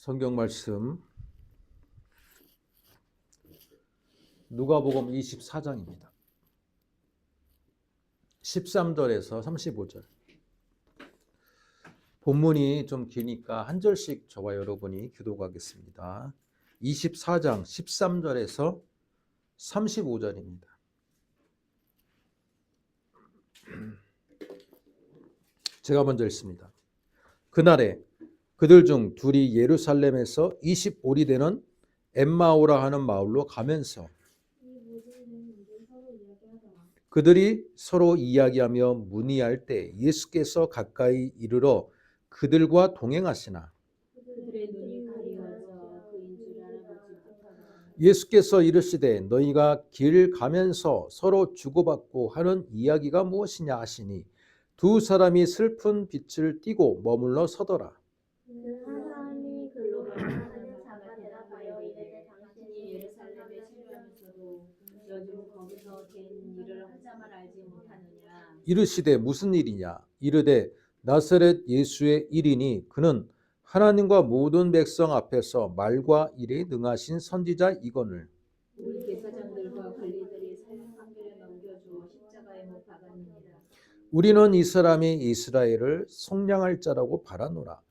성경 말씀 누가복음 24장입니다. 13절에서 35절. 본문이 좀 기니까 한 절씩 저와 여러분이 교독하겠습니다. 24장 13절에서 35절입니다. 제가 먼저 읽습니다. 그날에 그들 중 둘이 예루살렘에서 25리 되는 엠마오라 하는 마을로 가면서 그들이 서로 이야기하며 문의할 때 예수께서 가까이 이르러 그들과 동행하시나 예수께서 이르시되 너희가 길 가면서 서로 주고받고 하는 이야기가 무엇이냐 하시니 두 사람이 슬픈 빛을 띠고 머물러 서더라. 사람이 글로 가는 자가 대답하여 이르되 당신이 예루살렘에 치료하면서도 요즘 거기서 된 일을 하자말 알지 못하느냐. 이르시되 무슨 일이냐. 이르되 나사렛 예수의 일이니 그는 하나님과 모든 백성 앞에서 말과 일에 능하신 선지자이거늘 우리 제사장들과 관리들이 사형판결에 넘겨주어 십자가에 못 박았느니라. 우리는 이 사람이 이스라엘을 속량할 자라고 바라노라.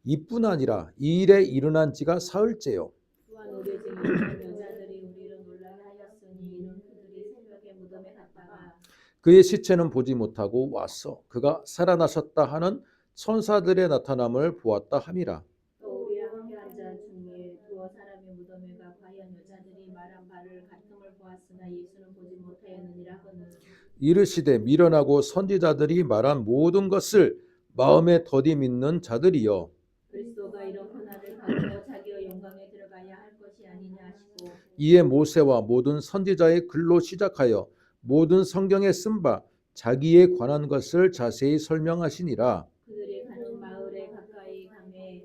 이뿐 아니라 이 일에 일어난 지가 사흘째요. 또한 우리 중 일반 여자들이 우리를 논란하였으니 이는 그들이 새벽에 무덤에 갔다가 그의 시체는 보지 못하고 왔어 그가 살아나셨다 하는 천사들의 나타남을 보았다 함이라. 또 우리와 함께한 자 중에 두어 사람이 무덤에 가 과연 여자들이 말한 바를 같음을 보았으나 예수는 보지 못하였느니라 하거늘 이르시되 미련하고 선지자들이 말한 모든 것을 마음에 더디 믿는 자들이여 그리스도가 이런 고난을 받고 자기의 영광에 들어가야 할 것이 아니냐 하시고 이에 모세와 모든 선지자의 글로 시작하여 모든 성경에 쓴 바 자기에 관한 것을 자세히 설명하시니라. 그들이 가는 마을에 가까이 가매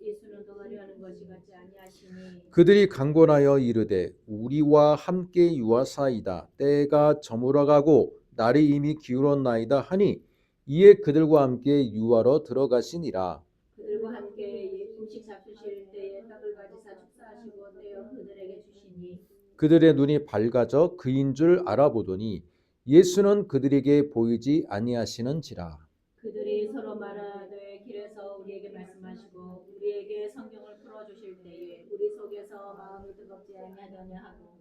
예수는 떠나려 하는 것이 같지 아니하시니 그들이 강권하여 이르되 우리와 함께 유하사이다. 때가 저물어가고 날이 이미 기울었나이다 하니 이에 그들과 함께 유하러 들어가시니라. 그들과 함께 음식 잡수실 때에 떡을 가지사 축사하시고 떼어 그들에게 주시니 그들의 눈이 밝아져 그인 줄 알아보더니 예수는 그들에게 보이지 아니하시는지라. 그들이 서로 말하되 길에서 우리에게 말씀하시고 우리에게 성경을 풀어주실 때에 우리 속에서 마음이 뜨겁지 아니하더냐 하고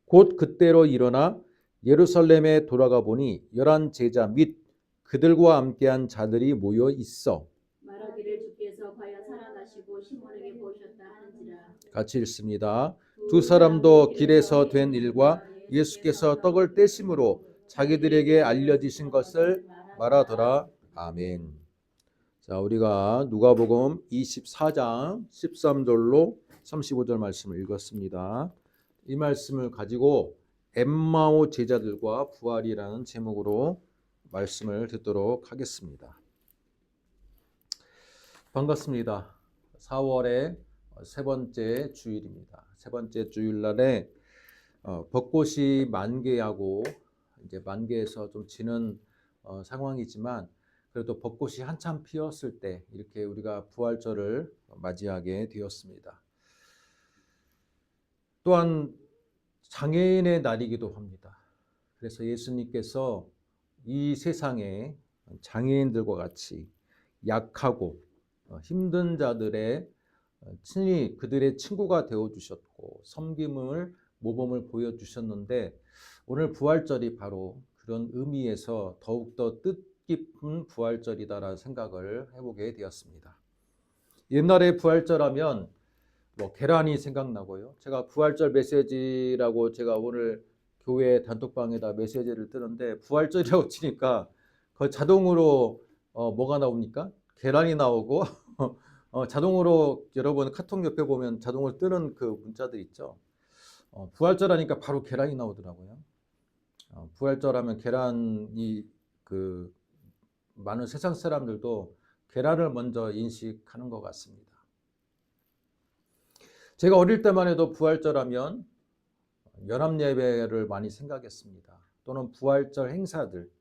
곧 그때로 일어나 예루살렘에 돌아가 보니 11 제자 및 그들과 함께한 자들이 모여 있어 말하기를 주께서 과연 살아나시고 시몬에게 보이셨다 하는지라. 같이 읽습니다. 두 사람도 길에서 된 일과 예수께서 떡을 떼심으로 자기들에게 알려지신 것을 말하더라. 아멘. 자, 우리가 누가복음 24장 13절로 35절 말씀을 읽었습니다. 이 말씀을 가지고 엠마오 제자들과 부활이라는 제목으로 말씀을 듣도록 하겠습니다. 반갑습니다. 4월의 세 번째 주일입니다. 세 번째 주일날에 벚꽃이 만개하고 이제 만개에서 좀 지는 상황이지만 그래도 벚꽃이 한참 피었을 때 이렇게 우리가 부활절을 맞이하게 되었습니다. 또한 장애인의 날이기도 합니다. 그래서 예수님께서 이 세상에 장애인들과 같이 약하고 힘든 자들의 친히 그들의 친구가 되어주셨고 섬김을 모범을 보여주셨는데 오늘 부활절이 바로 그런 의미에서 더욱더 뜻깊은 부활절이다라는 생각을 해보게 되었습니다. 옛날에 부활절하면 계란이 생각나고요. 제가 부활절 메시지라고 제가 오늘 교회 단톡방에다 메시지를 뜨는데 부활절이라고 치니까 그 자동으로 뭐가 나옵니까? 계란이 나오고 자동으로 여러분 카톡 옆에 보면 자동으로 뜨는 그 문자들 있죠. 부활절 하니까 바로 계란이 나오더라고요. 부활절 하면 계란이 그 많은 세상 사람들도 계란을 먼저 인식하는 것 같습니다. 제가 어릴 때만 해도 부활절 하면 연합예배를 많이 생각했습니다. 또는 부활절 행사들,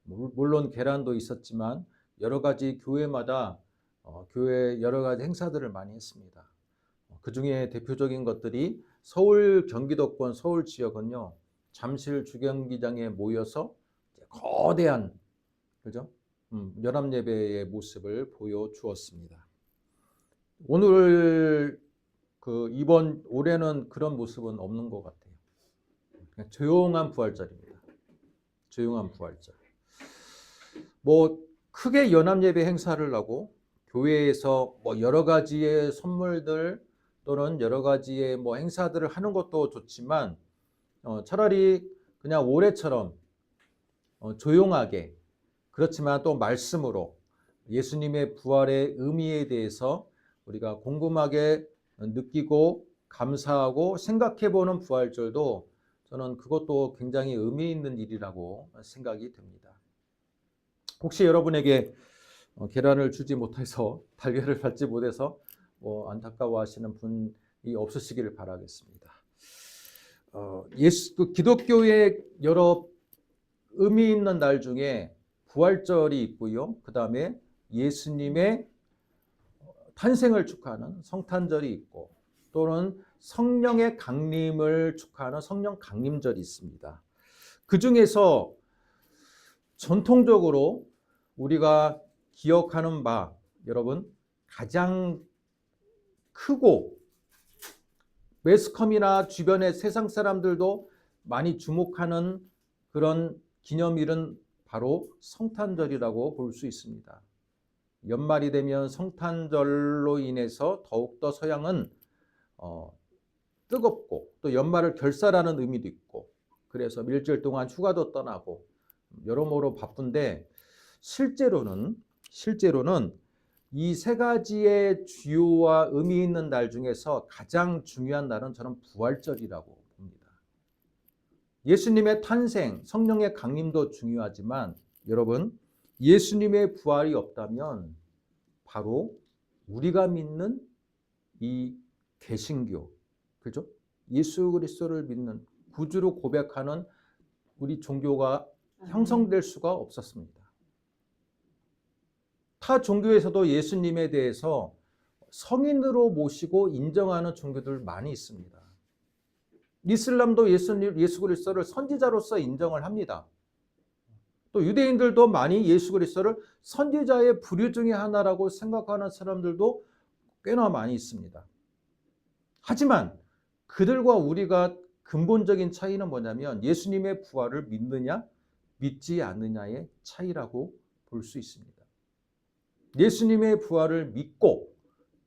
물론 계란도 있었지만 여러 가지 교회마다 교회 여러 가지 행사들을 많이 했습니다. 그 중에 대표적인 것들이 서울 경기도권 서울 지역은요, 잠실 주경기장에 모여서 거대한, 그죠? 연합예배의 모습을 보여주었습니다. 오늘 이번 올해는 그런 모습은 없는 것 같아요. 그냥 조용한 부활절입니다. 조용한 부활절. 뭐 크게 연합예배 행사를 하고 교회에서 뭐 여러 가지의 선물들 또는 여러 가지의 뭐 행사들을 하는 것도 좋지만 차라리 그냥 올해처럼 조용하게, 그렇지만 또 말씀으로 예수님의 부활의 의미에 대해서 우리가 궁금하게 느끼고 감사하고 생각해보는 부활절도 저는 그것도 굉장히 의미 있는 일이라고 생각이 됩니다. 혹시 여러분에게 계란을 주지 못해서 달걀을 받지 못해서 안타까워하시는 분이 없으시기를 바라겠습니다. 기독교의 여러 의미 있는 날 중에 부활절이 있고요. 그 다음에 예수님의 탄생을 축하하는 성탄절이 있고, 또는 성령의 강림을 축하하는 성령 강림절이 있습니다. 그 중에서 전통적으로 우리가 기억하는 바, 여러분, 가장 크고 매스컴이나 주변의 세상 사람들도 많이 주목하는 그런 기념일은 바로 성탄절이라고 볼 수 있습니다. 연말이 되면 성탄절로 인해서 더욱더 서양은 뜨겁고 또 연말을 결산하는 의미도 있고, 그래서 일주일 동안 휴가도 떠나고 여러모로 바쁜데, 실제로는 이 세 가지의 주요와 의미 있는 날 중에서 가장 중요한 날은 저는 부활절이라고 봅니다. 예수님의 탄생, 성령의 강림도 중요하지만 여러분, 예수님의 부활이 없다면 바로 우리가 믿는 이 개신교, 그죠? 예수 그리스도를 믿는, 구주로 고백하는 우리 종교가 형성될 수가 없었습니다. 타 종교에서도 예수님에 대해서 성인으로 모시고 인정하는 종교들 많이 있습니다. 이슬람도 예수 그리스도를 선지자로서 인정을 합니다. 또 유대인들도 많이 예수 그리스도를 선지자의 부류 중에 하나라고 생각하는 사람들도 꽤나 많이 있습니다. 하지만 그들과 우리가 근본적인 차이는 뭐냐면 예수님의 부활을 믿느냐 믿지 않느냐의 차이라고 볼 수 있습니다. 예수님의 부활을 믿고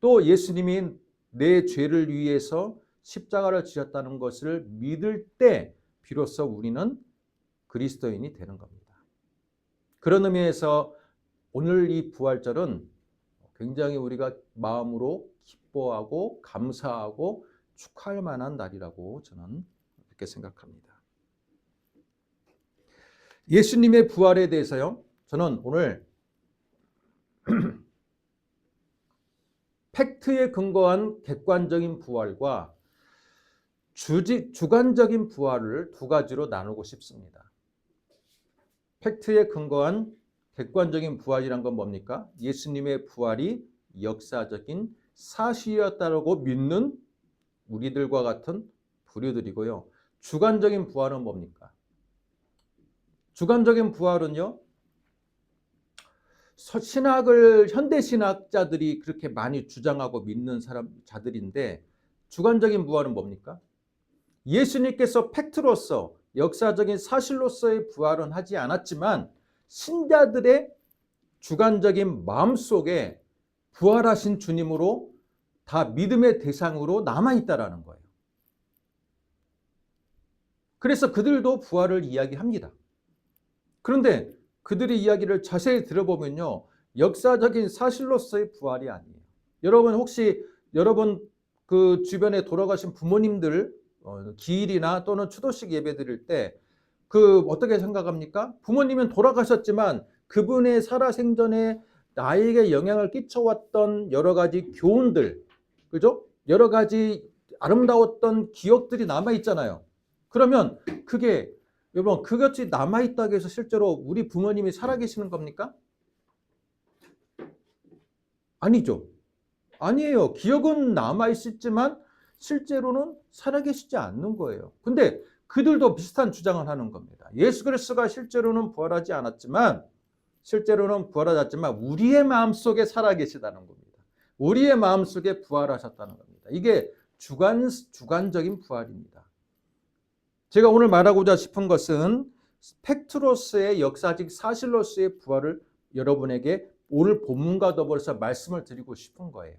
또 예수님이 내 죄를 위해서 십자가를 지셨다는 것을 믿을 때 비로소 우리는 그리스도인이 되는 겁니다. 그런 의미에서 오늘 이 부활절은 굉장히 우리가 마음으로 기뻐하고 감사하고 축하할 만한 날이라고 저는 그렇게 생각합니다. 예수님의 부활에 대해서요, 저는 오늘 팩트에 근거한 객관적인 부활과 주관적인 부활을 두 가지로 나누고 싶습니다. 팩트에 근거한 객관적인 부활이란 건 뭡니까? 예수님의 부활이 역사적인 사실이었다고 믿는 우리들과 같은 부류들이고요. 주관적인 부활은 뭡니까? 주관적인 부활은요, 현대 신학자들이 그렇게 많이 주장하고 믿는 자들인데, 주관적인 부활은 뭡니까? 예수님께서 팩트로서 역사적인 사실로서의 부활은 하지 않았지만 신자들의 주관적인 마음속에 부활하신 주님으로 다 믿음의 대상으로 남아있다라는 거예요. 그래서 그들도 부활을 이야기합니다. 그런데 그들의 이야기를 자세히 들어보면요, 역사적인 사실로서의 부활이 아니에요. 여러분 혹시 여러분 그 주변에 돌아가신 부모님들 기일이나 또는 추도식 예배 드릴 때 어떻게 생각합니까? 부모님은 돌아가셨지만 그분의 살아생전에 나에게 영향을 끼쳐왔던 여러 가지 교훈들, 그죠? 여러 가지 아름다웠던 기억들이 남아있잖아요. 그러면 그게 여러분 그것이 남아있다고 해서 실제로 우리 부모님이 살아계시는 겁니까? 아니죠. 아니에요. 기억은 남아있었지만 실제로는 살아계시지 않는 거예요. 근데 그들도 비슷한 주장을 하는 겁니다. 예수 그리스도가 실제로는 부활하지 않았지만 우리의 마음속에 살아계시다는 겁니다. 우리의 마음속에 부활하셨다는 겁니다. 이게 주관적인 부활입니다. 제가 오늘 말하고자 싶은 것은 팩트로서의 역사적 사실로서의 부활을 여러분에게 오늘 본문과 더불어서 말씀을 드리고 싶은 거예요.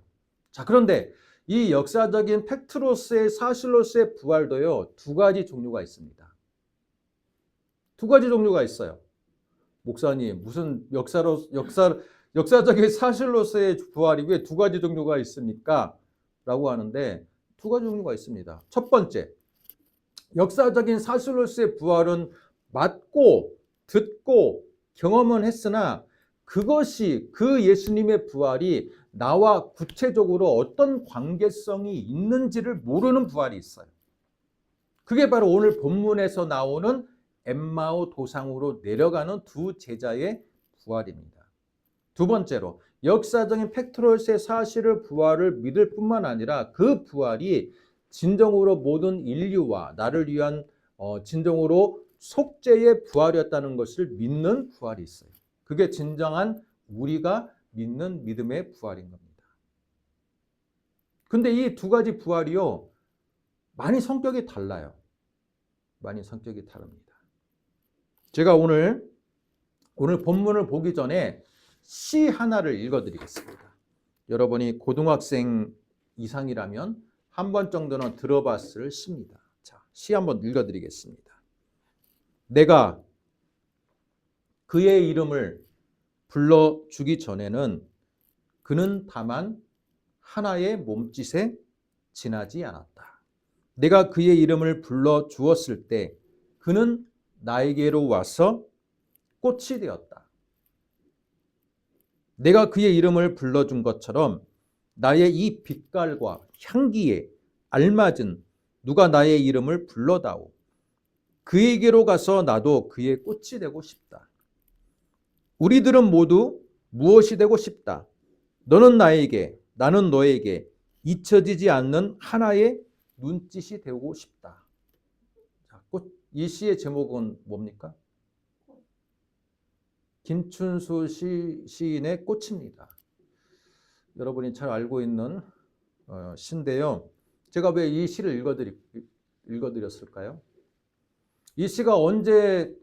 자, 그런데 이 역사적인 팩트로서의 사실로서의 부활도요, 두 가지 종류가 있습니다. 두 가지 종류가 있어요. 목사님, 무슨 역사적인 사실로서의 부활이 왜 두 가지 종류가 있습니까? 라고 하는데 두 가지 종류가 있습니다. 첫 번째, 역사적인 사실로서의 부활은 맞고 듣고 경험은 했으나 그것이 그 예수님의 부활이 나와 구체적으로 어떤 관계성이 있는지를 모르는 부활이 있어요. 그게 바로 오늘 본문에서 나오는 엠마오 도상으로 내려가는 두 제자의 부활입니다. 두 번째로 역사적인 팩트로스의 사실을 부활을 믿을 뿐만 아니라 그 부활이 진정으로 모든 인류와 나를 위한 진정으로 속죄의 부활이었다는 것을 믿는 부활이 있어요. 그게 진정한 우리가 믿는 믿음의 부활인 겁니다. 근데 이 두 가지 부활이요, 많이 성격이 달라요. 많이 성격이 다릅니다. 제가 오늘 본문을 보기 전에 시 하나를 읽어드리겠습니다. 여러분이 고등학생 이상이라면 한 번 정도는 들어봤을 시입니다. 자, 시 한번 읽어드리겠습니다. 내가 그의 이름을 불러주기 전에는 그는 다만 하나의 몸짓에 지나지 않았다. 내가 그의 이름을 불러주었을 때 그는 나에게로 와서 꽃이 되었다. 내가 그의 이름을 불러준 것처럼 나의 이 빛깔과 향기에 알맞은 누가 나의 이름을 불러다오. 그에게로 가서 나도 그의 꽃이 되고 싶다. 우리들은 모두 무엇이 되고 싶다. 너는 나에게, 나는 너에게 잊혀지지 않는 하나의 눈짓이 되고 싶다. 이 시의 제목은 뭡니까? 김춘수 시인의 꽃입니다. 여러분이 잘 알고 있는 시인데요. 제가 왜 이 시를 읽어드렸을까요? 이 시가 언제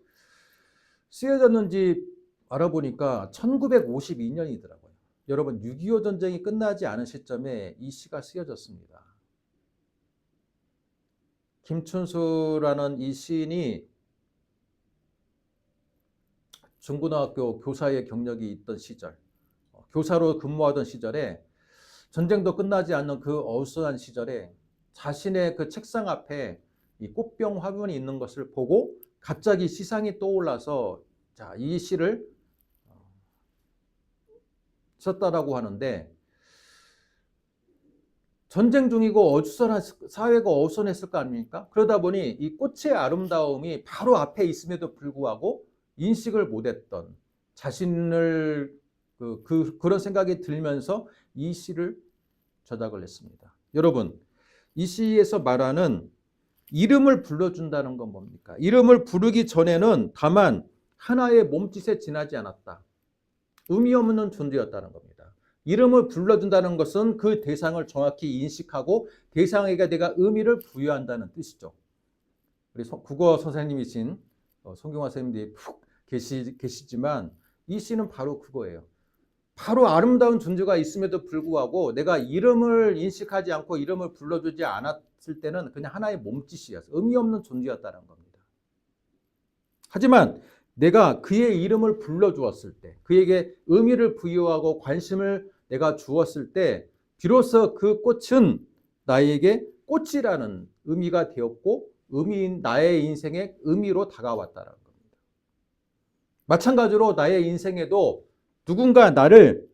쓰여졌는지 알아보니까 1952년이더라고요. 여러분, 6.25 전쟁이 끝나지 않은 시점에 이 시가 쓰여졌습니다. 김춘수라는 이 시인이 중고등학교 교사의 경력이 있던 시절, 교사로 근무하던 시절에 전쟁도 끝나지 않는 그 어수선한 시절에 자신의 그 책상 앞에 이 꽃병 화분이 있는 것을 보고 갑자기 시상이 떠올라서 자, 이 시를 썼다라고 하는데, 전쟁 중이고 어수선한 사회가 어수선했을 거 아닙니까? 그러다 보니 이 꽃의 아름다움이 바로 앞에 있음에도 불구하고 인식을 못했던 자신을 그런 생각이 들면서 이 시를 저작을 했습니다. 여러분, 이 시에서 말하는 이름을 불러준다는 건 뭡니까? 이름을 부르기 전에는 다만 하나의 몸짓에 지나지 않았다. 의미 없는 존재였다는 겁니다. 이름을 불러준다는 것은 그 대상을 정확히 인식하고 대상에게 내가 의미를 부여한다는 뜻이죠. 우리 국어 선생님이신 송경화 선생님들이 푹 계시지만 이 시는 바로 그거예요. 바로 아름다운 존재가 있음에도 불구하고 내가 이름을 인식하지 않고 이름을 불러주지 않았을 때는 그냥 하나의 몸짓이었어요. 의미 없는 존재였다는 겁니다. 하지만 내가 그의 이름을 불러주었을 때, 그에게 의미를 부여하고 관심을 내가 주었을 때 비로소 그 꽃은 나에게 꽃이라는 의미가 되었고 나의 인생의 의미로 다가왔다는 겁니다. 마찬가지로 나의 인생에도 누군가 나를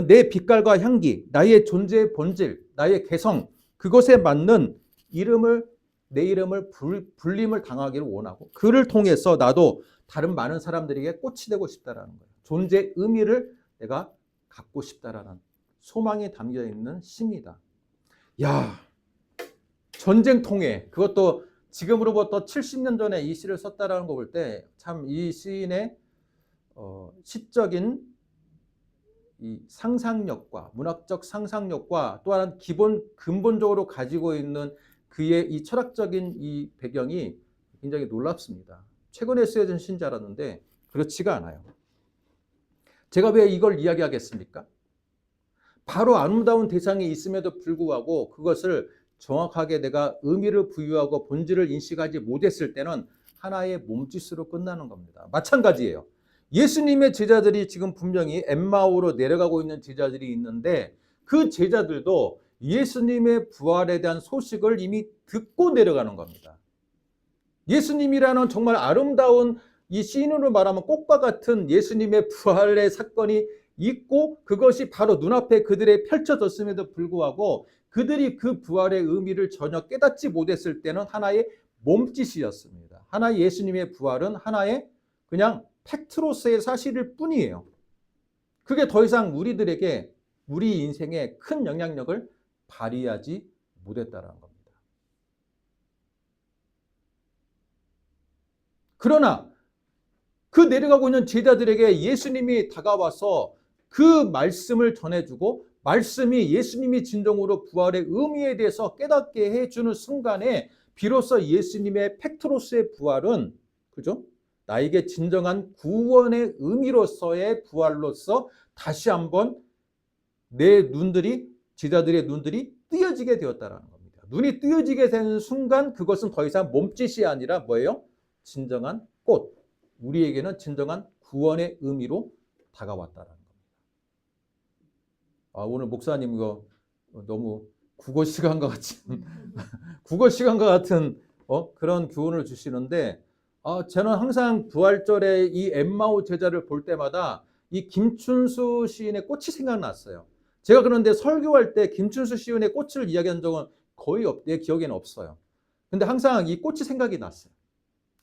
내 빛깔과 향기, 나의 존재의 본질, 나의 개성, 그것에 맞는 내 이름을 불림을 당하기를 원하고 그를 통해서 나도 다른 많은 사람들에게 꽃이 되고 싶다라는 거예요. 존재의 의미를 내가 갖고 싶다라는 소망이 담겨 있는 시입니다. 야, 전쟁통에 그것도 지금으로부터 70년 전에 이 시를 썼다라는 거 볼 때 참 이 시인의 시적인 이 상상력과 문학적 상상력과 또한 근본적으로 가지고 있는 그의 이 철학적인 이 배경이 굉장히 놀랍습니다. 최근에 쓰여진 시인 줄 알았는데 그렇지가 않아요. 제가 왜 이걸 이야기하겠습니까? 바로 아름다운 대상이 있음에도 불구하고 그것을 정확하게 내가 의미를 부여하고 본질을 인식하지 못했을 때는 하나의 몸짓으로 끝나는 겁니다. 마찬가지예요. 예수님의 제자들이 지금 분명히 엠마오로 내려가고 있는 제자들이 있는데 그 제자들도 예수님의 부활에 대한 소식을 이미 듣고 내려가는 겁니다. 예수님이라는 정말 아름다운 이 시인으로 말하면 꽃과 같은 예수님의 부활의 사건이 있고 그것이 바로 눈앞에 그들에 펼쳐졌음에도 불구하고 그들이 그 부활의 의미를 전혀 깨닫지 못했을 때는 하나의 몸짓이었습니다. 하나의 예수님의 부활은 하나의 그냥 팩트로서의 사실일 뿐이에요. 그게 더 이상 우리들에게 우리 인생에 큰 영향력을 발휘하지 못했다는 겁니다. 그러나 그 내려가고 있는 제자들에게 예수님이 다가와서 그 말씀을 전해주고 말씀이 예수님이 진정으로 부활의 의미에 대해서 깨닫게 해주는 순간에 비로소 예수님의 팩트로스의 부활은 그죠? 나에게 진정한 구원의 의미로서의 부활로서 다시 한번 내 눈들이 제자들의 눈들이 뜨여지게 되었다는 겁니다. 눈이 뜨여지게 되는 순간 그것은 더 이상 몸짓이 아니라 뭐예요? 진정한 꽃. 우리에게는 진정한 구원의 의미로 다가왔다는 겁니다. 오늘 목사님 이거 너무 국어 시간과 같은 그런 교훈을 주시는데 저는 항상 부활절에 이 엠마오 제자를 볼 때마다 이 김춘수 시인의 꽃이 생각났어요. 제가 그런데 설교할 때 김춘수 시인의 꽃을 이야기한 적은 거의 내 기억에는 없어요. 근데 항상 이 꽃이 생각이 났어요.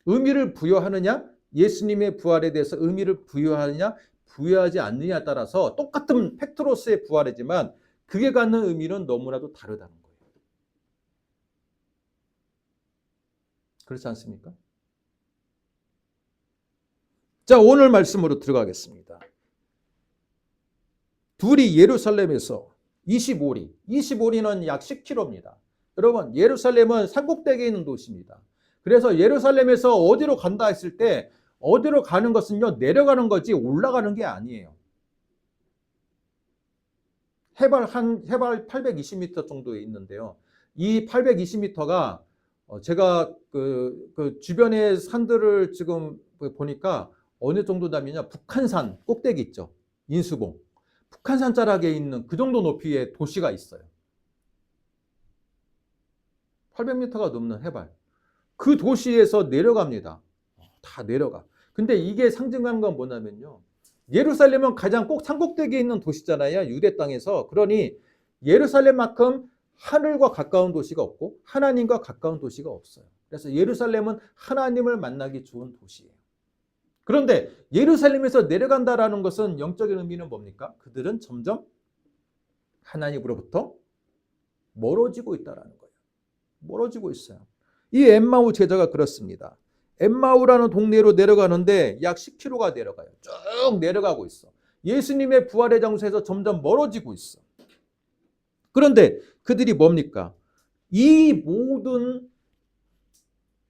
의미를 부여하느냐, 예수님의 부활에 대해서 의미를 부여하느냐, 부여하지 않느냐에 따라서 똑같은 팩트로스의 부활이지만 그게 갖는 의미는 너무나도 다르다는 거예요. 그렇지 않습니까? 자, 오늘 말씀으로 들어가겠습니다. 둘이 예루살렘에서 25리는 약 10km입니다. 여러분, 예루살렘은 산꼭대기에 있는 도시입니다. 그래서 예루살렘에서 어디로 간다 했을 때 어디로 가는 것은요, 내려가는 거지 올라가는 게 아니에요. 해발 820m 정도에 있는데요. 이 820m가 제가 그 주변의 산들을 지금 보니까 어느 정도냐면요, 북한산 꼭대기 있죠. 인수봉. 북한산 자락에 있는 그 정도 높이의 도시가 있어요. 800m가 넘는 해발. 그 도시에서 내려갑니다. 다 내려가. 근데 이게 상징하는 건 뭐냐면요. 예루살렘은 가장 꼭 산꼭대기에 있는 도시잖아요. 유대 땅에서. 그러니 예루살렘만큼 하늘과 가까운 도시가 없고 하나님과 가까운 도시가 없어요. 그래서 예루살렘은 하나님을 만나기 좋은 도시예요. 그런데 예루살렘에서 내려간다라는 것은 영적인 의미는 뭡니까? 그들은 점점 하나님으로부터 멀어지고 있다라는 거예요. 멀어지고 있어요. 이 엠마오 제자가 그렇습니다. 엠마오라는 동네로 내려가는데 약 10km가 내려가요. 쭉 내려가고 있어. 예수님의 부활의 장소에서 점점 멀어지고 있어. 그런데 그들이 뭡니까? 이 모든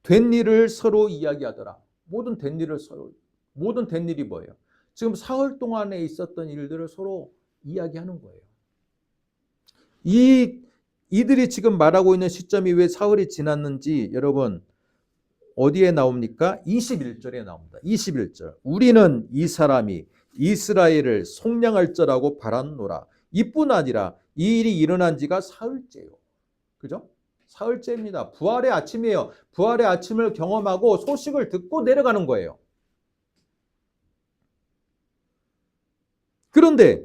된 일을 서로 이야기하더라. 모든 된 일이 뭐예요? 지금 사흘 동안에 있었던 일들을 서로 이야기하는 거예요. 이들이 지금 말하고 있는 시점이 왜 사흘이 지났는지 여러분 어디에 나옵니까? 21절에 나옵니다. 21절. 우리는 이 사람이 이스라엘을 속량할 자라고 바랐노라. 이뿐 아니라 이 일이 일어난 지가 사흘째요. 그죠? 사흘째입니다. 부활의 아침이에요. 부활의 아침을 경험하고 소식을 듣고 내려가는 거예요. 그런데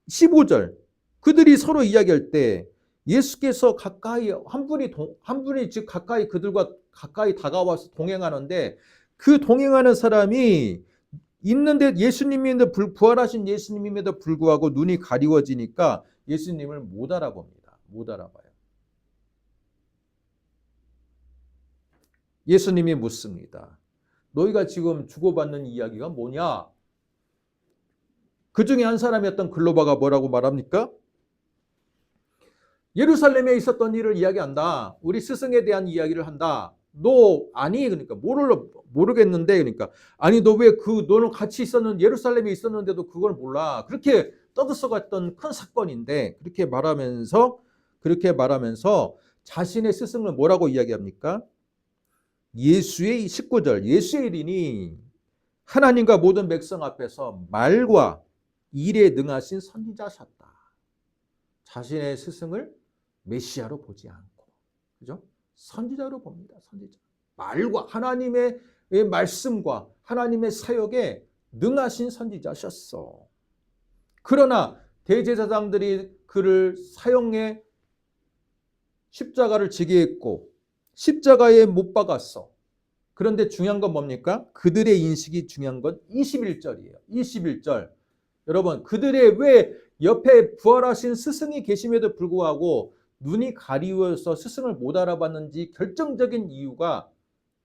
15절. 그들이 서로 이야기할 때 예수께서 가까이 한 분이 즉 가까이 그들과 가까이 다가와서 동행하는데 그 동행하는 사람이 있는데 부활하신 예수님임에도 불구하고 눈이 가리워지니까 예수님을 못 알아봅니다. 못 알아봐요. 예수님이 묻습니다. 너희가 지금 주고받는 이야기가 뭐냐? 그 중에 한 사람이었던 글로바가 뭐라고 말합니까? 예루살렘에 있었던 일을 이야기한다. 우리 스승에 대한 이야기를 한다. 너 아니? 그러니까 모르겠는데 그러니까 아니 너 왜 너는 같이 있었는 예루살렘에 있었는데도 그걸 몰라? 그렇게 떠들썩했던 큰 사건인데 그렇게 말하면서 자신의 스승을 뭐라고 이야기합니까? 예수의 19절 예수의 일이니 하나님과 모든 백성 앞에서 말과 일에 능하신 선지자셨다. 자신의 스승을 메시아로 보지 않고, 그죠? 선지자로 봅니다. 선지자. 말과 하나님의 말씀과 하나님의 사역에 능하신 선지자셨어. 그러나 대제사장들이 그를 사형에 십자가를 지게 했고 십자가에 못 박았어. 그런데 중요한 건 뭡니까? 그들의 인식이 중요한 건 21절이에요. 21절. 여러분, 그들의 왜 옆에 부활하신 스승이 계심에도 불구하고 눈이 가리워서 스승을 못 알아봤는지 결정적인 이유가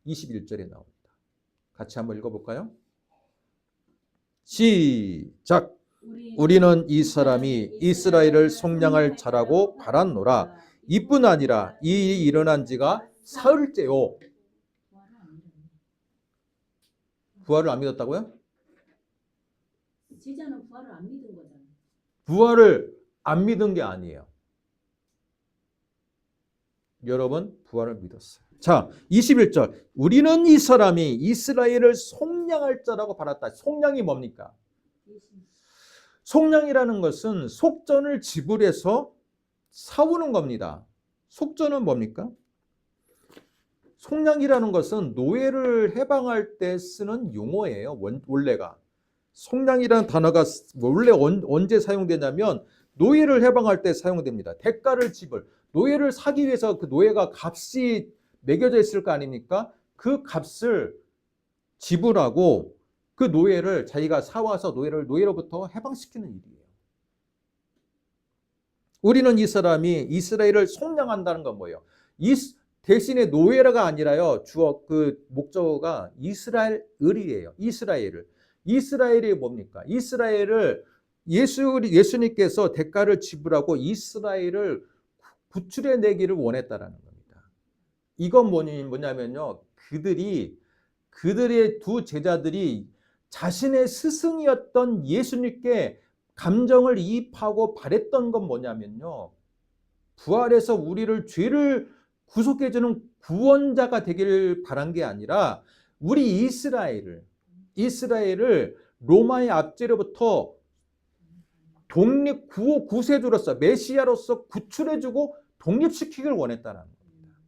21절에 나옵니다. 같이 한번 읽어볼까요? 시작. 우리는 이 사람이 이스라엘을 속량할 자라고 바랐노라. 이뿐 아니라 이 일이 일어난 지가 사흘째요. 부활을 안 믿었다고요? 제자는 부활을 안 믿은 거잖아요. 부활을 안 믿은 게 아니에요. 여러분, 부활을 믿었어요. 자, 21절. 우리는 이 사람이 이스라엘을 속량할 자라고 바랐다. 속량이 뭡니까? 속량이라는 것은 속전을 지불해서 사오는 겁니다. 속전은 뭡니까? 속량이라는 것은 노예를 해방할 때 쓰는 용어예요. 원래가. 속량이라는 단어가 원래 언제 사용되냐면 노예를 해방할 때 사용됩니다. 대가를 지불. 노예를 사기 위해서 그 노예가 값이 매겨져 있을 거 아닙니까? 그 값을 지불하고 그 노예를 자기가 사와서 노예로부터 해방시키는 일이에요. 우리는 이 사람이 이스라엘을 속량한다는 건 뭐예요? 대신에 노예가 아니라요. 그 목적어가 이스라엘이에요. 이스라엘이 뭡니까? 이스라엘을 예수님께서 대가를 지불하고 이스라엘을 구출해내기를 원했다라는 겁니다. 이건 뭐냐면요. 그들의 두 제자들이 자신의 스승이었던 예수님께 감정을 이입하고 바랬던 건 뭐냐면요. 부활해서 우리를 죄를 구속해주는 구원자가 되기를 바란 게 아니라 우리 이스라엘을 로마의 압제로부터 구세주로서 메시아로서 구출해주고 독립시키길 원했다는 겁니다.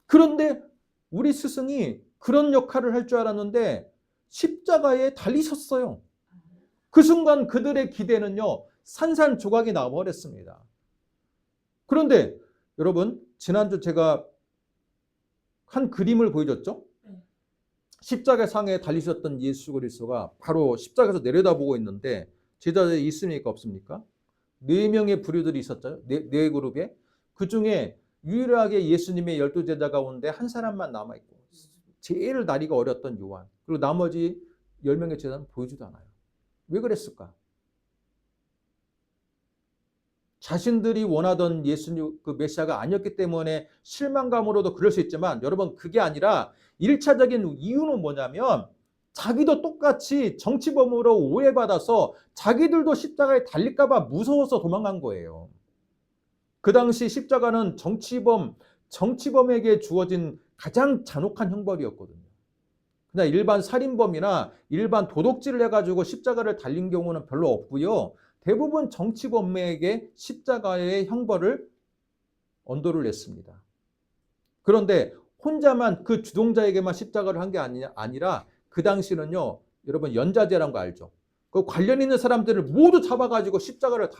그런데 우리 스승이 그런 역할을 할 줄 알았는데 십자가에 달리셨어요. 그 순간 그들의 기대는요. 산산조각이 나버렸습니다. 그런데 여러분 지난주 제가 한 그림을 보여줬죠? 십자가 상에 달리셨던 예수 그리스도가 바로 십자가에서 내려다보고 있는데 제자들이 있습니까? 없습니까? 4명의 부류들이 있었죠. 네 그룹에. 그 중에 유일하게 예수님의 12제자 가운데 한 사람만 남아있고 제일 다리가 어렸던 요한 그리고 나머지 10명의 제자는 보이지도 않아요. 왜 그랬을까? 자신들이 원하던 예수님 그 메시아가 아니었기 때문에 실망감으로도 그럴 수 있지만 여러분 그게 아니라 1차적인 이유는 뭐냐면 자기도 똑같이 정치범으로 오해받아서 자기들도 십자가에 달릴까 봐 무서워서 도망간 거예요. 그 당시 십자가는 정치범에게 주어진 가장 잔혹한 형벌이었거든요. 그냥 일반 살인범이나 일반 도둑질을 해가지고 십자가를 달린 경우는 별로 없고요. 대부분 정치범에게 십자가의 형벌을 언도를 냈습니다. 그런데 혼자만 그 주동자에게만 십자가를 한 게 아니라 그 당시는요. 여러분 연자제라는 거 알죠? 그 관련 있는 사람들을 모두 잡아가지고 십자가를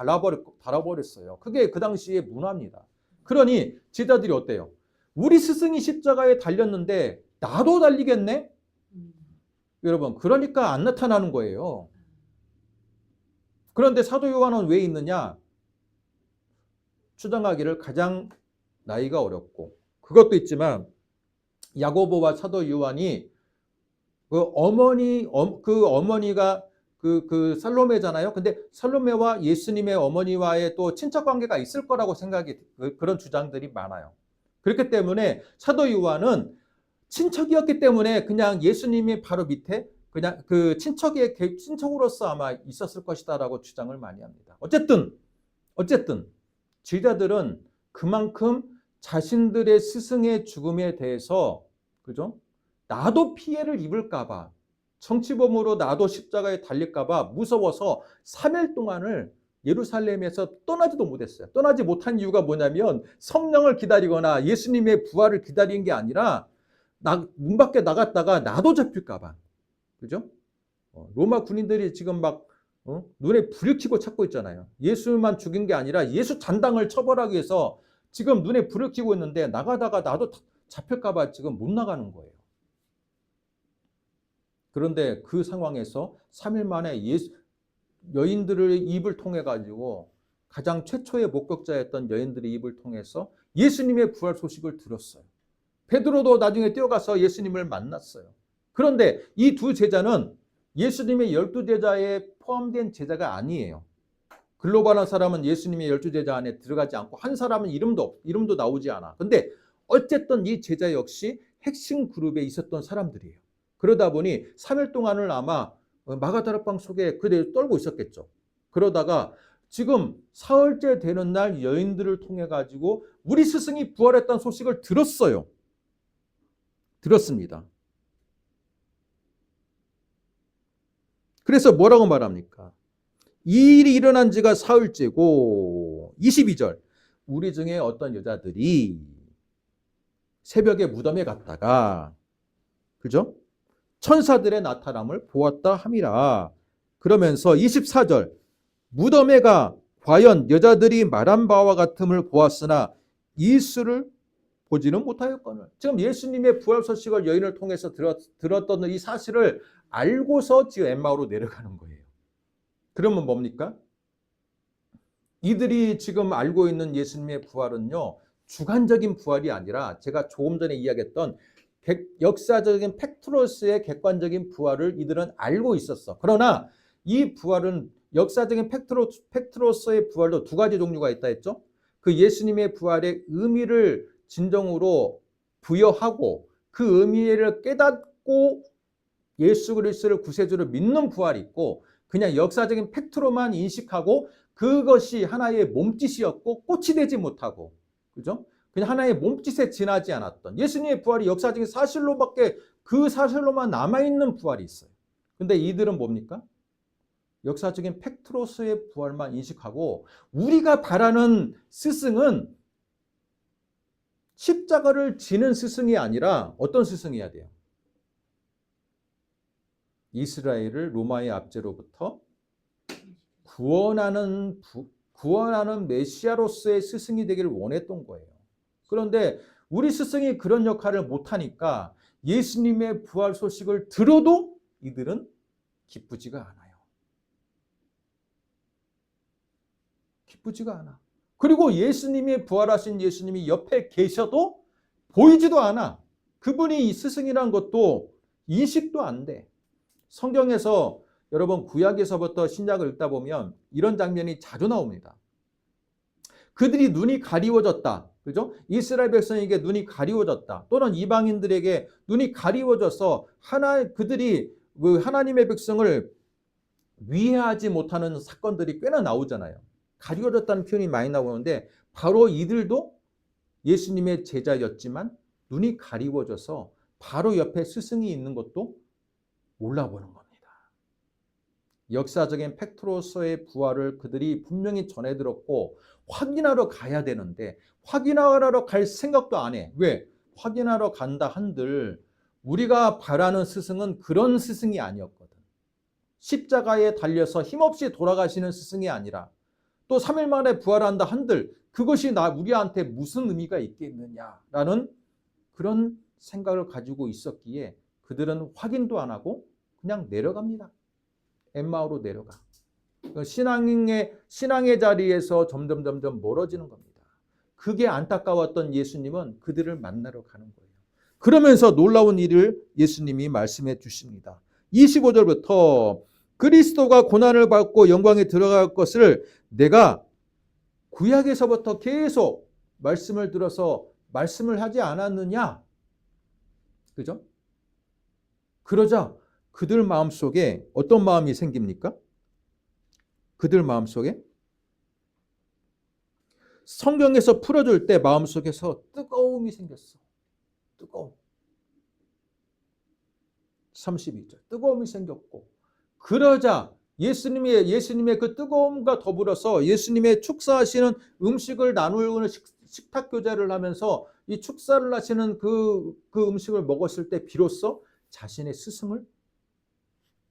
달아버렸어요. 그게 그 당시의 문화입니다. 그러니 제자들이 어때요? 우리 스승이 십자가에 달렸는데 나도 달리겠네? 여러분, 그러니까 안 나타나는 거예요. 그런데 사도 요한은 왜 있느냐? 추정하기를 가장 나이가 어렸고, 그것도 있지만 야고보와 사도 요한이 그 어머니가 그 살로메잖아요. 근데 살로메와 예수님의 어머니와의 또 친척 관계가 있을 거라고 생각이, 그런 주장들이 많아요. 그렇기 때문에 사도 요한은 친척이었기 때문에 그냥 예수님이 바로 밑에 그냥 그 친척으로서 아마 있었을 것이다라고 주장을 많이 합니다. 어쨌든 제자들은 그만큼 자신들의 스승의 죽음에 대해서, 그죠? 나도 피해를 입을까봐, 정치범으로 나도 십자가에 달릴까봐 무서워서 3일 동안을 예루살렘에서 떠나지도 못했어요. 떠나지 못한 이유가 뭐냐면 성령을 기다리거나 예수님의 부활을 기다리는 게 아니라 문 밖에 나갔다가 나도 잡힐까봐. 그죠? 로마 군인들이 지금 막 눈에 불을 켜고 찾고 있잖아요. 예수만 죽인 게 아니라 예수 잔당을 처벌하기 위해서 지금 눈에 불을 켜고 있는데 나가다가 나도 잡힐까봐 지금 못 나가는 거예요. 그런데 그 상황에서 3일 만에 여인들의 입을 통해 가지고 가장 최초의 목격자였던 여인들의 입을 통해서 예수님의 부활 소식을 들었어요. 베드로도 나중에 뛰어가서 예수님을 만났어요. 그런데 이 두 제자는 예수님의 12제자에 포함된 제자가 아니에요. 글로바나 사람은 예수님의 12제자 안에 들어가지 않고 한 사람은 이름도 나오지 않아. 근데 어쨌든 이 제자 역시 핵심 그룹에 있었던 사람들이에요. 그러다 보니 3일 동안을 아마 마가다락방 속에 그대로 떨고 있었겠죠. 그러다가 지금 사흘째 되는 날 여인들을 통해 가지고 우리 스승이 부활했다는 소식을 들었습니다. 그래서 뭐라고 말합니까? 이 일이 일어난 지가 사흘째고 22절 우리 중에 어떤 여자들이 새벽에 무덤에 갔다가, 그죠? 천사들의 나타남을 보았다 함이라. 그러면서 24절 무덤에 가 과연 여자들이 말한 바와 같음을 보았으나 예수를 보지는 못하였거늘. 지금 예수님의 부활 소식을 여인을 통해서 들었던 이 사실을 알고서 지금 엠마오로 내려가는 거예요. 그러면 뭡니까? 이들이 지금 알고 있는 예수님의 부활은요, 주관적인 부활이 아니라 제가 조금 전에 이야기했던 역사적인 팩트로스의 객관적인 부활을 이들은 알고 있었어. 그러나 이 부활은 역사적인 팩트로스의 부활도 두 가지 종류가 있다 했죠. 그 예수님의 부활의 의미를 진정으로 부여하고 그 의미를 깨닫고 예수 그리스도를 구세주를 믿는 부활이 있고, 그냥 역사적인 팩트로만 인식하고 그것이 하나의 몸짓이었고 꽃이 되지 못하고, 그죠? 그냥 하나의 몸짓에 지나지 않았던 예수님의 부활이 역사적인 사실로밖에, 그 사실로만 남아있는 부활이 있어요. 근데 이들은 뭡니까? 역사적인 팩트로스의 부활만 인식하고, 우리가 바라는 스승은 십자가를 지는 스승이 아니라 어떤 스승이어야 돼요? 이스라엘을 로마의 압제로부터 구원하는 메시아로서의 스승이 되기를 원했던 거예요. 그런데 우리 스승이 그런 역할을 못하니까 예수님의 부활 소식을 들어도 이들은 기쁘지가 않아요. 기쁘지가 않아. 그리고 예수님의 부활하신 예수님이 옆에 계셔도 보이지도 않아. 그분이 이 스승이란 것도 인식도 안 돼. 성경에서 여러분 구약에서부터 신약을 읽다 보면 이런 장면이 자주 나옵니다. 그들이 눈이 가리워졌다. 그죠? 이스라엘 백성에게 눈이 가리워졌다. 또는 이방인들에게 눈이 가리워져서 그들이 하나님의 백성을 위해하지 못하는 사건들이 꽤나 나오잖아요. 가리워졌다는 표현이 많이 나오는데 바로 이들도 예수님의 제자였지만 눈이 가리워져서 바로 옆에 스승이 있는 것도 몰라보는 겁니다. 역사적인 팩트로서의 부활을 그들이 분명히 전해 들었고 확인하러 가야 되는데 확인하러 갈 생각도 안 해. 왜? 확인하러 간다 한들 우리가 바라는 스승은 그런 스승이 아니었거든. 십자가에 달려서 힘없이 돌아가시는 스승이 아니라 또 3일 만에 부활한다 한들 그것이 우리한테 무슨 의미가 있겠느냐라는 그런 생각을 가지고 있었기에 그들은 확인도 안 하고 그냥 내려갑니다. 엠마오로 내려가. 신앙의 자리에서 점점 멀어지는 겁니다. 그게 안타까웠던 예수님은 그들을 만나러 가는 거예요. 그러면서 놀라운 일을 예수님이 말씀해 주십니다. 25절부터 그리스도가 고난을 받고 영광에 들어갈 것을 내가 구약에서부터 계속 말씀을 들어서 말씀을 하지 않았느냐? 그죠? 그러자 그들 마음속에 어떤 마음이 생깁니까? 그들 마음속에 성경에서 풀어줄 때 마음속에서 뜨거움이 생겼어. 뜨거움. 32절. 뜨거움이 생겼고 그러자 예수님의 그 뜨거움과 더불어서 예수님의 축사하시는 음식을 나누는 식탁 교제를 하면서 이 축사를 하시는 그 음식을 먹었을 때 비로소 자신의 스승을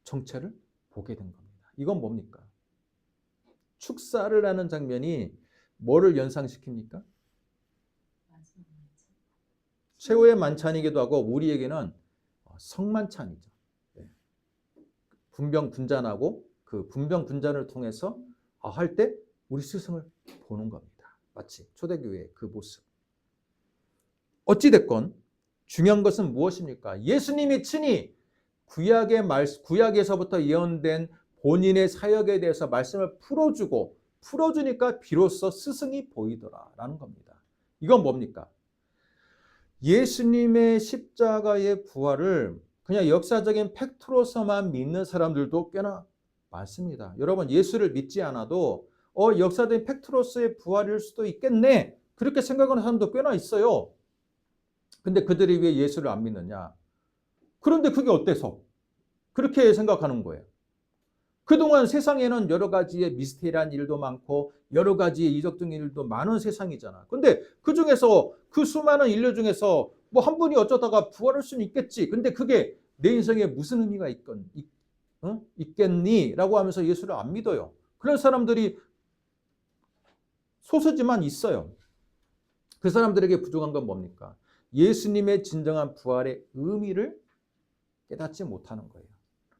정체를 보게 된 겁니다. 이건 뭡니까? 축사를 하는 장면이 뭐를 연상시킵니까? 최후의 만찬이기도 하고 우리에게는 성만찬이죠. 분병분잔하고 그 분병분잔을 통해서 할 때 우리 스승을 보는 겁니다. 마치 초대교회의 그 모습. 어찌됐건 중요한 것은 무엇입니까? 예수님이 친히 구약에서부터 예언된 본인의 사역에 대해서 말씀을 풀어주니까 비로소 스승이 보이더라라는 겁니다. 이건 뭡니까? 예수님의 십자가의 부활을 그냥 역사적인 팩트로서만 믿는 사람들도 꽤나 많습니다. 여러분 예수를 믿지 않아도 역사적인 팩트로서의 부활일 수도 있겠네 그렇게 생각하는 사람도 꽤나 있어요. 근데 그들이 왜 예수를 안 믿느냐? 그런데 그게 어때서? 그렇게 생각하는 거예요. 그동안 세상에는 여러 가지의 미스테리한 일도 많고 여러 가지의 이적적인 일도 많은 세상이잖아. 근데 그 중에서 그 수많은 인류 중에서 뭐 한 분이 어쩌다가 부활할 수는 있겠지. 근데 그게 내 인생에 무슨 의미가 있겠니? 라고 하면서 예수를 안 믿어요. 그런 사람들이 소수지만 있어요. 그 사람들에게 부족한 건 뭡니까? 예수님의 진정한 부활의 의미를 깨닫지 못하는 거예요.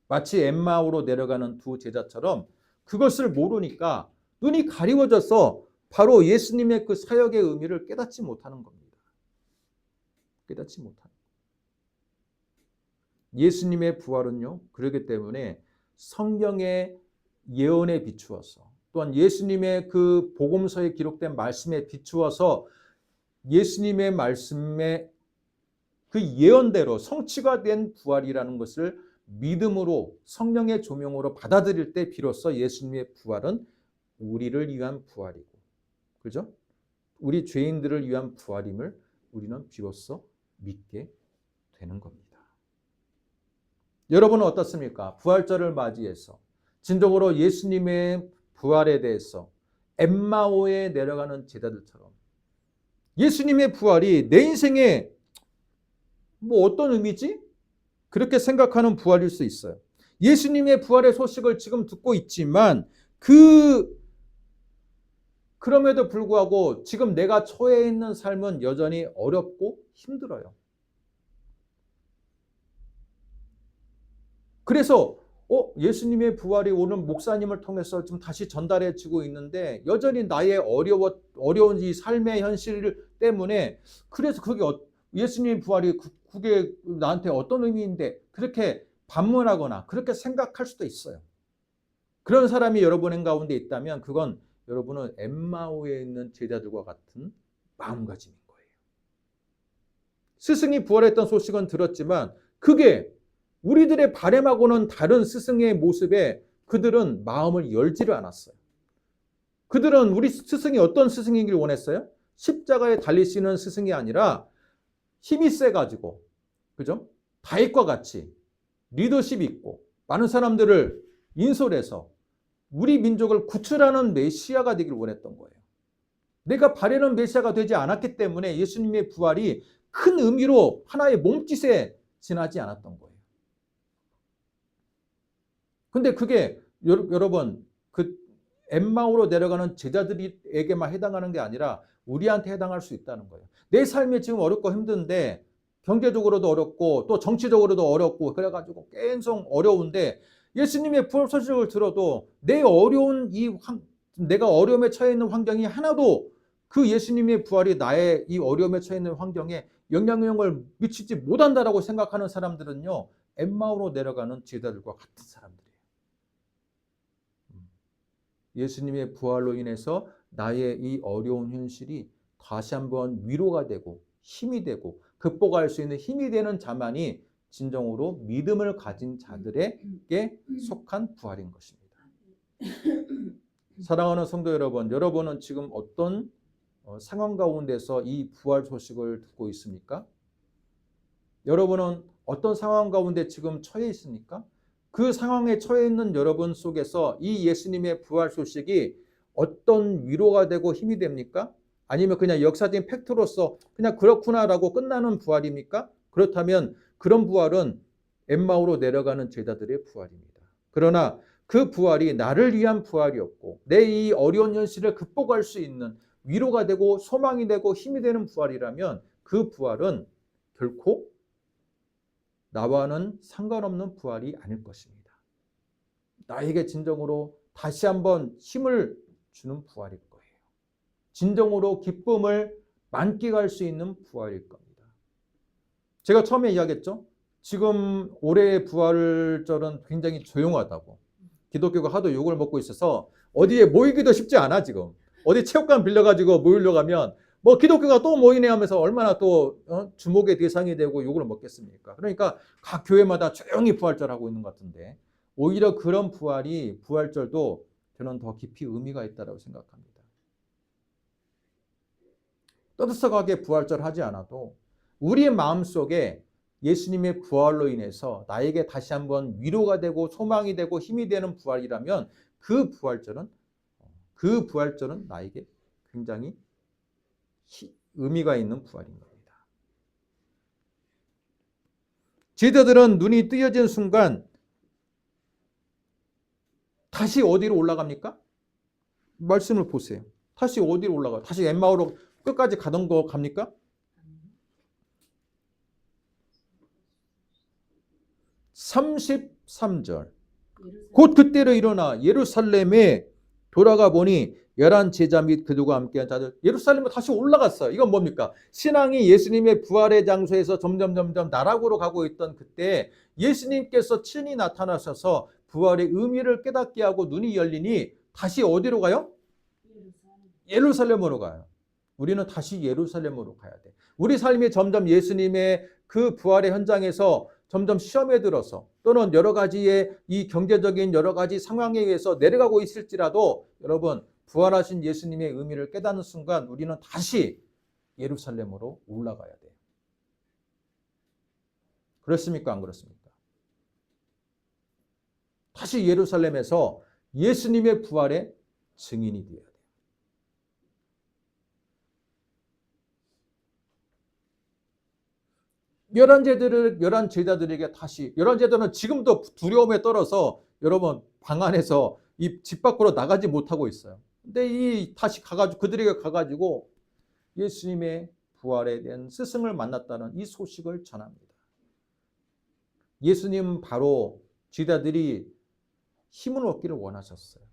마치 엠마오로 내려가는 두 제자처럼 그것을 모르니까 눈이 가리워져서 바로 예수님의 그 사역의 의미를 깨닫지 못하는 겁니다. 깨닫지 못하는 거예요. 예수님의 부활은요. 그렇기 때문에 성경의 예언에 비추어서 또한 예수님의 그 복음서에 기록된 말씀에 비추어서 예수님의 말씀의 그 예언대로 성취가 된 부활이라는 것을 믿음으로 성령의 조명으로 받아들일 때 비로소 예수님의 부활은 우리를 위한 부활이고, 그죠? 우리 죄인들을 위한 부활임을 우리는 비로소 믿게 되는 겁니다. 여러분은 어떻습니까? 부활절을 맞이해서 진정으로 예수님의 부활에 대해서 엠마오에 내려가는 제자들처럼 예수님의 부활이 내 인생에 뭐 어떤 의미지? 그렇게 생각하는 부활일 수 있어요. 예수님의 부활의 소식을 지금 듣고 있지만 그럼에도 불구하고 지금 내가 처해 있는 삶은 여전히 어렵고 힘들어요. 그래서 예수님의 부활이 오늘 목사님을 통해서 지금 다시 전달해지고 있는데 여전히 나의 어려운 이 삶의 현실 때문에 그래서 그게 예수님의 부활이 그게 나한테 어떤 의미인데 그렇게 반문하거나 그렇게 생각할 수도 있어요. 그런 사람이 여러분 가운데 있다면 그건 여러분은 엠마오에 있는 제자들과 같은 마음가짐인 거예요. 스승이 부활했던 소식은 들었지만 그게 우리들의 바램하고는 다른 스승의 모습에 그들은 마음을 열지를 않았어요. 그들은 우리 스승이 어떤 스승이길 원했어요? 십자가에 달리시는 스승이 아니라 힘이 세가지고, 그죠? 다윗과 같이 리더십이 있고 많은 사람들을 인솔해서 우리 민족을 구출하는 메시아가 되길 원했던 거예요. 내가 바라는 메시아가 되지 않았기 때문에 예수님의 부활이 큰 의미로 하나의 몸짓에 지나지 않았던 거예요. 근데 그게 여러분 그 엠마오로 내려가는 제자들에게만 해당하는 게 아니라 우리한테 해당할 수 있다는 거예요. 내 삶이 지금 어렵고 힘든데 경제적으로도 어렵고 또 정치적으로도 어렵고 그래가지고 계속 어려운데 예수님의 부활 소식을 들어도 내가 어려움에 처해 있는 환경이 하나도 그 예수님의 부활이 나의 이 어려움에 처해 있는 환경에 영향력을 미치지 못한다라고 생각하는 사람들은요, 엠마오로 내려가는 제자들과 같은 사람들이에요. 예수님의 부활로 인해서 나의 이 어려운 현실이 다시 한번 위로가 되고 힘이 되고 극복할 수 있는 힘이 되는 자만이 진정으로 믿음을 가진 자들에게 속한 부활인 것입니다. 사랑하는 성도 여러분, 여러분은 지금 어떤 상황 가운데서 이 부활 소식을 듣고 있습니까? 여러분은 어떤 상황 가운데 지금 처해 있습니까? 그 상황에 처해 있는 여러분 속에서 이 예수님의 부활 소식이 어떤 위로가 되고 힘이 됩니까? 아니면 그냥 역사적인 팩트로서 그냥 그렇구나라고 끝나는 부활입니까? 그렇다면 그런 부활은 엠마오로 내려가는 제자들의 부활입니다. 그러나 그 부활이 나를 위한 부활이었고 내 이 어려운 현실을 극복할 수 있는 위로가 되고 소망이 되고 힘이 되는 부활이라면 그 부활은 결코 나와는 상관없는 부활이 아닐 것입니다. 나에게 진정으로 다시 한번 힘을 주는 부활일 거예요. 진정으로 기쁨을 만끽할 수 있는 부활일 겁니다. 제가 처음에 이야기했죠. 지금 올해의 부활절은 굉장히 조용하다고. 기독교가 하도 욕을 먹고 있어서 어디에 모이기도 쉽지 않아 지금. 어디 체육관 빌려가지고 모이려고 하면 뭐 기독교가 또 모이네 하면서 얼마나 또 주목의 대상이 되고 욕을 먹겠습니까? 그러니까 각 교회마다 조용히 부활절 하고 있는 것 같은데 오히려 그런 부활절도 저는 더 깊이 의미가 있다고 생각합니다. 떠들썩하게 부활절 하지 않아도 우리의 마음속에 예수님의 부활로 인해서 나에게 다시 한번 위로가 되고 소망이 되고 힘이 되는 부활이라면 그 부활절은 나에게 굉장히 의미가 있는 부활인 겁니다. 제자들은 눈이 뜨여진 순간 다시 어디로 올라갑니까? 말씀을 보세요. 다시 어디로 올라가요? 다시 엠마오로 끝까지 가던 거 갑니까? 33절. 곧 그때로 일어나 예루살렘에 돌아가 보니 11 제자 및 그들과 함께한 자들 예루살렘에 다시 올라갔어요. 이건 뭡니까? 신앙이 예수님의 부활의 장소에서 점점 나락으로 가고 있던 그때 예수님께서 친히 나타나셔서 부활의 의미를 깨닫게 하고 눈이 열리니 다시 어디로 가요? 예루살렘으로 가요. 우리는 다시 예루살렘으로 가야 돼. 우리 삶이 점점 예수님의 그 부활의 현장에서 점점 시험에 들어서 또는 여러 가지의 이 경제적인 여러 가지 상황에 의해서 내려가고 있을지라도 여러분 부활하신 예수님의 의미를 깨닫는 순간 우리는 다시 예루살렘으로 올라가야 돼요. 그렇습니까? 안 그렇습니까? 다시 예루살렘에서 예수님의 부활의 증인이 되어야 돼요. 열한 제자들에게 다시 열한 제자들은 지금도 두려움에 떨어서 여러분 방 안에서 이 집 밖으로 나가지 못하고 있어요. 근데 다시 가가지고 그들에게 가가지고 예수님의 부활에 대한 스승을 만났다는 이 소식을 전합니다. 예수님 바로 제자들이 힘을 얻기를 원하셨어요.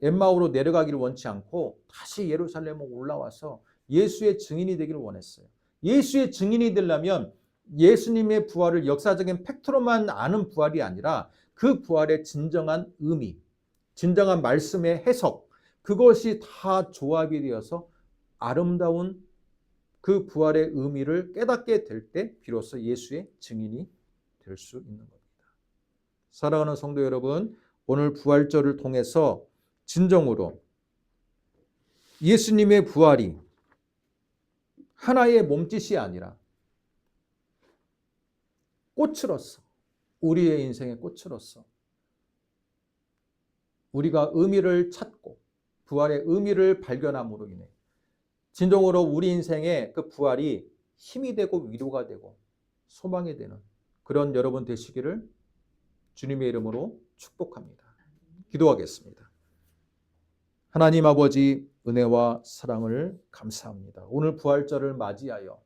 엠마오로 내려가기를 원치 않고 다시 예루살렘으로 올라와서 예수의 증인이 되기를 원했어요. 예수의 증인이 되려면 예수님의 부활을 역사적인 팩트로만 아는 부활이 아니라 그 부활의 진정한 의미, 진정한 말씀의 해석, 그것이 다 조합이 되어서 아름다운 그 부활의 의미를 깨닫게 될 때 비로소 예수의 증인이 될 수 있는 겁니다. 사랑하는 성도 여러분, 오늘 부활절을 통해서 진정으로 예수님의 부활이 하나의 몸짓이 아니라 꽃으로서 우리의 인생의 꽃으로서 우리가 의미를 찾고 부활의 의미를 발견함으로 인해 진정으로 우리 인생의 그 부활이 힘이 되고 위로가 되고 소망이 되는 그런 여러분 되시기를 주님의 이름으로 축복합니다. 기도하겠습니다. 하나님 아버지 은혜와 사랑을 감사합니다. 오늘 부활절을 맞이하여